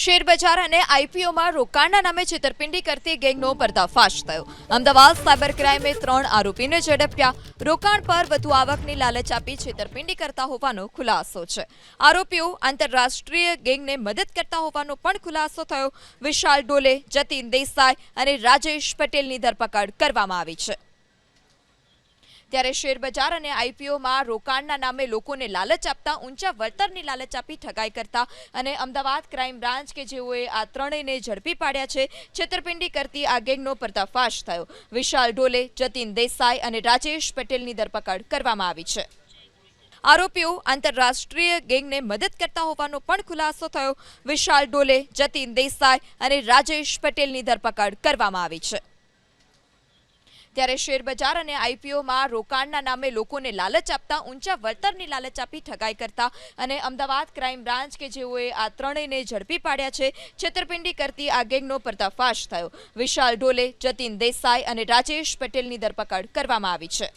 શેરબજાર અને આઈપીઓમાં રોકાણના નામે છેતરપિંડી કરતી ગેંગનો પર્દાફાશ થયો। અમદાવાદ સાયબર ક્રાઇમે 3 આરોપીને ઝડપ્યા। રોકાણ પર વધુ આવકની લાલચ આપી છેતરપિંડી કરતા હોવાનો ખુલાસો છે। આરોપીઓ આંતરરાષ્ટ્રીય ગેંગને મદદ કરતા હોવાનો પણ ખુલાસો થયો। વિશાલ ડોલે, જતીન દેસાઈ અને રાજેશ પટેલની ધરપકડ કરવામાં આવી છે। ત્યારે શેરબજાર અને આઈપીઓમાં રોકાણના નામે લોકોને લાલચ આપતા, ઊંચા વળતરની લાલચ આપી ઠગાઈ કરતા અને અમદાવાદ ક્રાઇમ બ્રાન્ચ કે જેઓએ આ ત્રણેયને ઝડપી પાડ્યા છે, છેતરપિંડી કરતી આ ગેંગનો પર્દાફાશ થયો। વિશાલ ડોલે, જતીન દેસાઈ અને રાજેશ પટેલની ધરપકડ કરવામાં આવી છે। આરોપીઓ આંતરરાષ્ટ્રીય ગેંગને મદદ કરતા હોવાનો પણ ખુલાસો થયો। વિશાલ ડોલે, જતીન દેસાઈ અને રાજેશ પટેલની ધરપકડ કરવામાં આવી છે। ત્યારે શેરબજાર અને આઈપીઓમાં રોકાણના નામે લોકોને લાલચ આપતા, ઊંચા વળતરની લાલચ આપી ઠગાઈ કરતા અને અમદાવાદ ક્રાઇમ બ્રાન્ચ કે જેઓએ આ ત્રણેયને ઝડપી પાડ્યા છે, છેતરપિંડી કરતી આ ગેંગનો પર્દાફાશ થયો। વિશાલ ડોલે, જતીન દેસાઈ અને રાજેશ પટેલની ધરપકડ કરવામાં આવી છે।